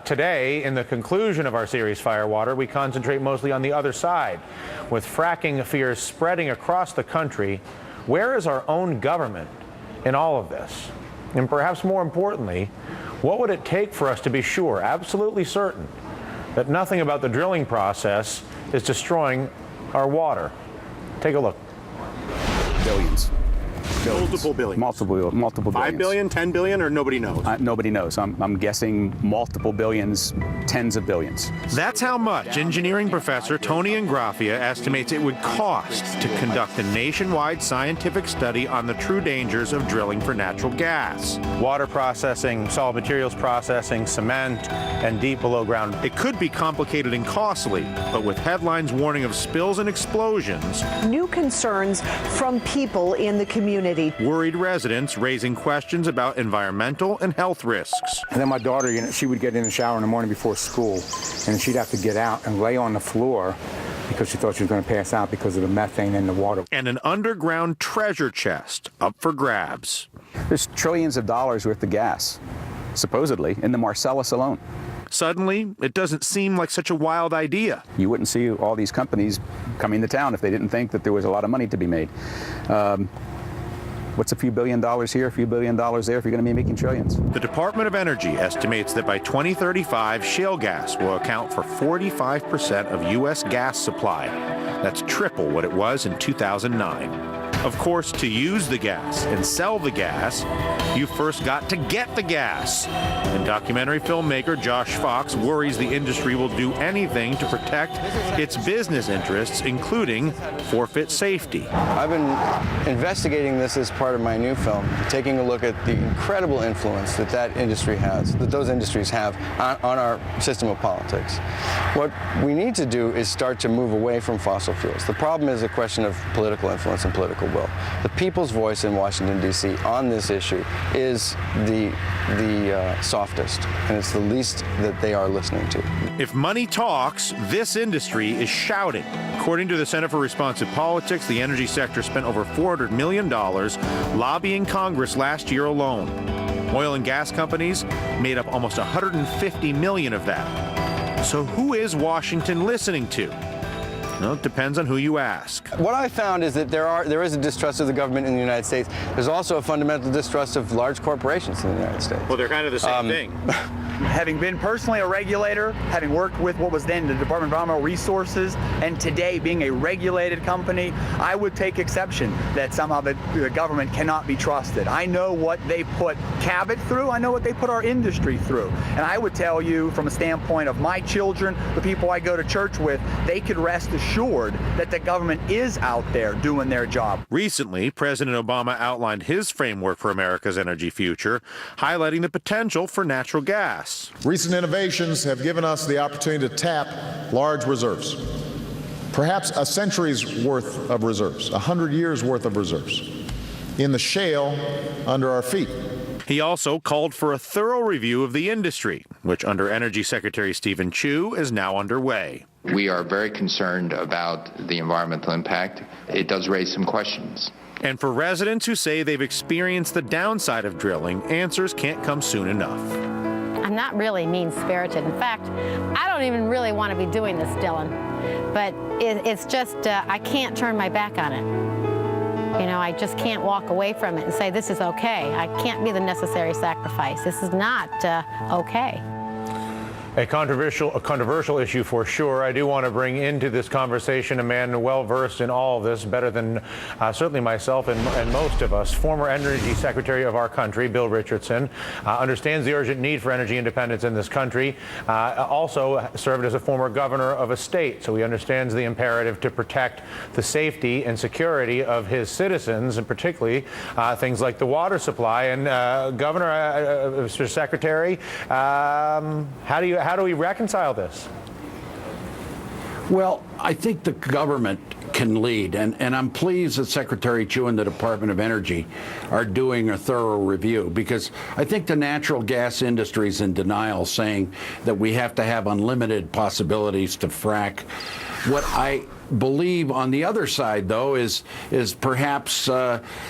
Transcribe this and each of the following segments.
Today, in the conclusion of our series Firewater, we concentrate mostly on the other side. With fracking fears spreading across the country, where is our own government in all of this? And perhaps more importantly, what would it take for us to be sure, absolutely certain, that nothing about the drilling process is destroying our water? Take a look. Billions. Multiple billions. Multiple billions. 5 billion, 10 billion, or nobody knows? Nobody knows. I'm guessing multiple billions, tens of billions. That's how much engineering professor Tony Ingraffia estimates it would cost to conduct a nationwide scientific study on the true dangers of drilling for natural gas. Water processing, solid materials processing, cement, and deep below ground. It could be complicated and costly, but with headlines warning of spills and explosions. New concerns from people in the community. Worried residents raising questions about environmental and health risks. And then my daughter, she would get in the shower in the morning before school, and she'd have to get out and lay on the floor because she thought she was going to pass out because of the methane in the water. And an underground treasure chest up for grabs. There's trillions of dollars worth of gas, supposedly, in the Marcellus alone. Suddenly, it doesn't seem like such a wild idea. You wouldn't see all these companies coming to town if they didn't think that there was a lot of money to be made. What's a few $1 billion here, a few $1 billion there if you're going to be making trillions? The Department of Energy estimates that by 2035, shale gas will account for 45% of U.S. gas supply. That's triple what it was in 2009. Of course, to use the gas and sell the gas, you first got to get the gas. And documentary filmmaker Josh Fox worries the industry will do anything to protect its business interests, including forfeit safety. I've been investigating this as part of my new film, taking a look at the incredible influence that industry has, that those industries have on our system of politics. What we need to do is start to move away from fossil fuels. The problem is a question of political influence and political will. The people's voice in Washington, D.C. on this issue is the softest, and it's the least that they are listening to. If money talks, this industry is shouting. According to the Center for Responsive Politics, the energy sector spent over $400 million lobbying Congress last year alone. Oil and gas companies made up almost $150 million of that. So who is Washington listening to? Well, it depends on who you ask. What I found is that there is a distrust of the government in the United States. There's also a fundamental distrust of large corporations in the United States. Well, they're kind of the same thing. Having been personally a regulator, having worked with what was then the Department of Environmental Resources, and today being a regulated company, I would take exception that somehow the government cannot be trusted. I know what they put Cabot through. I know what they put our industry through. And I would tell you from a standpoint of my children, the people I go to church with, they could rest assured that the government is out there doing their job. Recently, President Obama outlined his framework for America's energy future, highlighting the potential for natural gas. Recent innovations have given us the opportunity to tap large reserves, perhaps a century's worth of reserves, 100 years worth of reserves, in the shale under our feet. He also called for a thorough review of the industry, which under Energy Secretary Stephen Chu is now underway. We are very concerned about the environmental impact. It does raise some questions. And for residents who say they've experienced the downside of drilling, answers can't come soon enough. I'm not really mean-spirited. In fact, I don't even really want to be doing this, Dylan. But it's just, I can't turn my back on it. You know, I just can't walk away from it and say, this is okay. I can't be the necessary sacrifice. This is not okay. A controversial issue for sure. I do want to bring into this conversation a man well-versed in all of this, better than certainly myself and most of us. Former Energy Secretary of our country, Bill Richardson, understands the urgent need for energy independence in this country. Also served as a former governor of a state, so he understands the imperative to protect the safety and security of his citizens, and particularly things like the water supply. And Governor, Mr. Secretary, how do we reconcile this? Well, I think the government can lead, and I'm pleased that Secretary Chu and the Department of Energy are doing a thorough review, because I think the natural gas industry is in denial, saying that we have to have unlimited possibilities to frack. What I believe on the other side, though, is perhaps,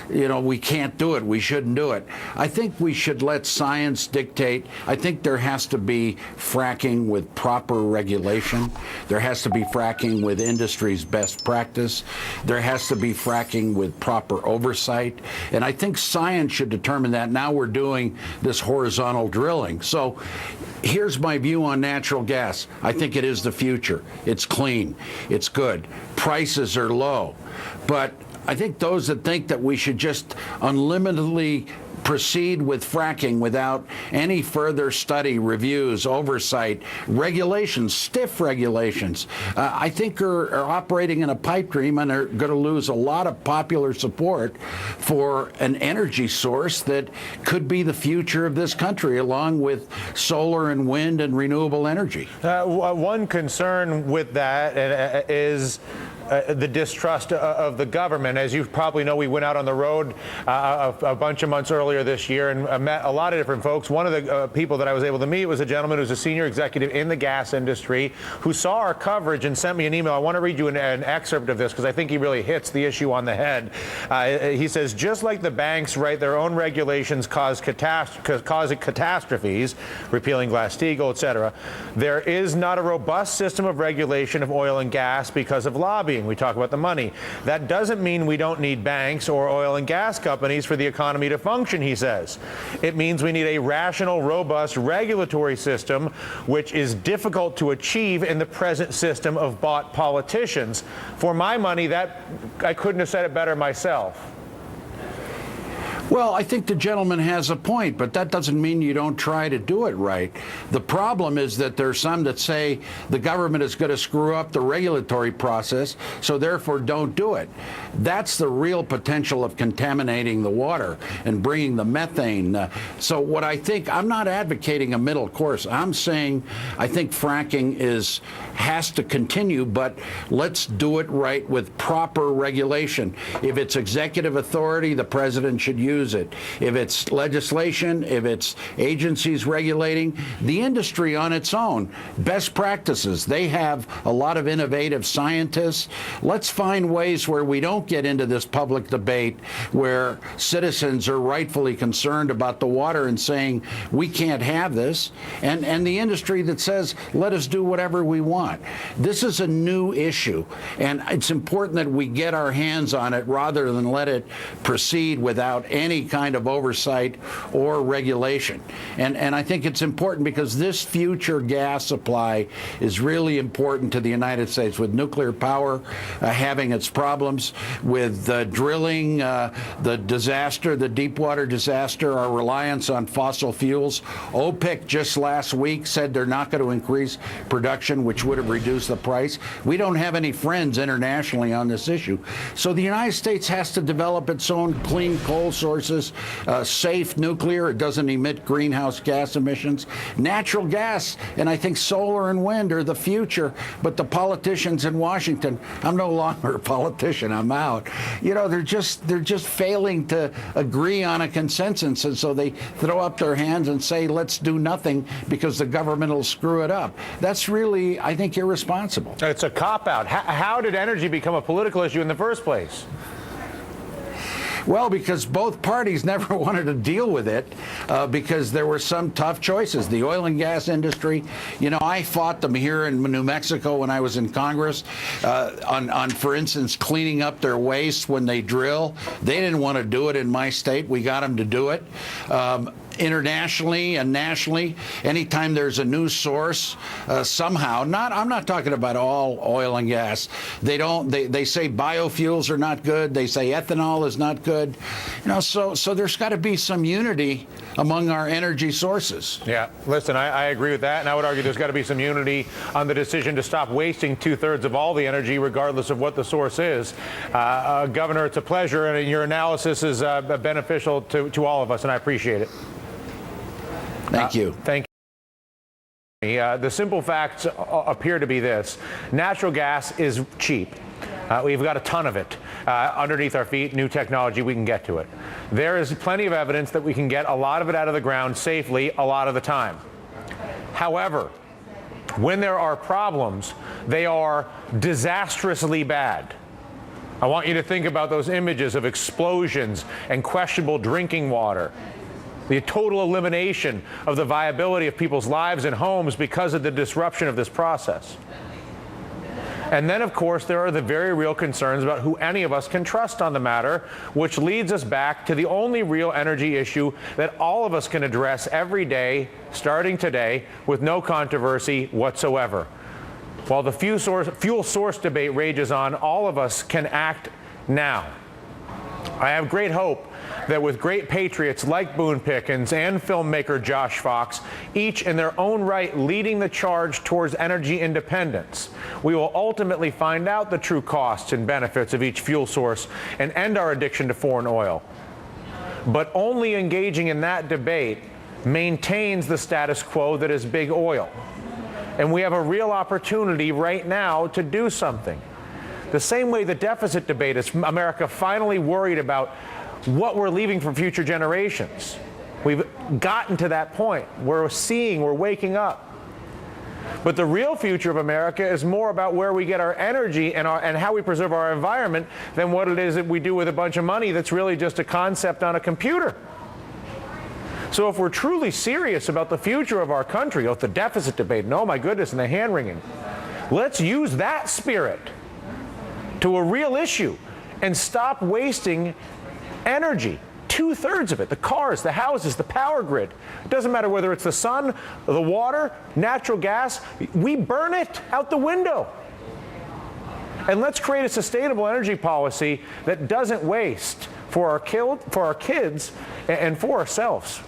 we can't do it. We shouldn't do it. I think we should let science dictate. I think there has to be fracking with proper regulation. There has to be fracking with industry's best practice. There has to be fracking with proper oversight. And I think science should determine that. Now we're doing this horizontal drilling. So here's my view on natural gas. I think it is the future. It's clean. It's good. Prices are low. But I think those that think that we should just unlimitedly proceed with fracking without any further study, reviews, oversight, regulations, stiff regulations, I think are operating in a pipe dream and are going to lose a lot of popular support for an energy source that could be the future of this country, along with solar and wind and renewable energy. One concern with that is the distrust of the government. As you probably know, we went out on the road a bunch of months earlier this year and met a lot of different folks. One of the people that I was able to meet was a gentleman who's a senior executive in the gas industry who saw our coverage and sent me an email. I want to read you an excerpt of this because I think he really hits the issue on the head. He says, just like the banks write their own regulations causing catastrophes, repealing Glass-Steagall, etc., there is not a robust system of regulation of oil and gas because of lobbying. We talk about the money. That doesn't mean we don't need banks or oil and gas companies for the economy to function, he says. It means we need a rational, robust regulatory system, which is difficult to achieve in the present system of bought politicians. For my money, that I couldn't have said it better myself. Well, I think the gentleman has a point, but that doesn't mean you don't try to do it right. The problem is that there's some that say the government is going to screw up the regulatory process, so therefore don't do it. That's the real potential of contaminating the water and bringing the methane. So what I think, I'm not advocating a middle course. I'm saying I think fracking has to continue, but let's do it right with proper regulation. If it's executive authority, the president should use it. If it's legislation, if it's agencies regulating, the industry on its own, best practices. They have a lot of innovative scientists. Let's find ways where we don't get into this public debate where citizens are rightfully concerned about the water and saying, we can't have this, and the industry that says, let us do whatever we want. This is a new issue, and it's important that we get our hands on it rather than let it proceed without any kind of oversight or regulation. And I think it's important because this future gas supply is really important to the United States, with nuclear power having its problems, with drilling, the disaster, the Deepwater disaster, our reliance on fossil fuels. OPEC just last week said they're not going to increase production, which would have reduced the price. We don't have any friends internationally on this issue. So the United States has to develop its own clean coal sources, safe nuclear. It doesn't emit greenhouse gas emissions. Natural gas, and I think solar and wind are the future. But the politicians in Washington, I'm no longer a politician, I'm out. They're just failing to agree on a consensus, and so they throw up their hands and say, let's do nothing because the government will screw it up. That's really, I think, irresponsible. It's a cop-out. How did energy become a political issue in the first place? Well, because both parties never wanted to deal with it because there were some tough choices. The oil and gas industry, I fought them here in New Mexico when I was in Congress on, for instance, cleaning up their waste when they drill. They didn't want to do it in my state. We got them to do it. Internationally and nationally, anytime there's a new source, somehow, I'm not talking about all oil and gas. They say biofuels are not good. They say ethanol is not good. So there's got to be some unity among our energy sources. Yeah, listen, I agree with that, and I would argue there's got to be some unity on the decision to stop wasting 2/3 of all the energy, regardless of what the source is. Governor, it's a pleasure, and your analysis is beneficial to all of us, and I appreciate it. Thank you. Thank you. The simple facts appear to be this. Natural gas is cheap. We've got a ton of it underneath our feet. New technology, we can get to it. There is plenty of evidence that we can get a lot of it out of the ground safely a lot of the time. However, when there are problems, They are disastrously bad. I want you to think about those images of explosions and questionable drinking water, the total elimination of the viability of people's lives and homes because of the disruption of this process. And then, of course, there are the very real concerns about who any of us can trust on the matter, which leads us back to the only real energy issue that all of us can address every day, starting today, with no controversy whatsoever. While the fuel source debate rages on, all of us can act now. I have great hope that with great patriots like Boone Pickens and filmmaker Josh Fox, each in their own right leading the charge towards energy independence, we will ultimately find out the true costs and benefits of each fuel source and end our addiction to foreign oil. But only engaging in that debate maintains the status quo that is big oil. And we have a real opportunity right now to do something. The same way the deficit debate is America finally worried about what we're leaving for future generations. We've gotten to that point. We're waking up. But the real future of America is more about where we get our energy and how we preserve our environment than what it is that we do with a bunch of money that's really just a concept on a computer. So if we're truly serious about the future of our country, the deficit debate, and oh my goodness, and the hand-wringing, let's use that spirit to a real issue and stop wasting energy. 2/3 of it, the cars, the houses, the power grid. It doesn't matter whether it's the sun, the water, natural gas, we burn it out the window. And let's create a sustainable energy policy that doesn't waste for our kids and for ourselves.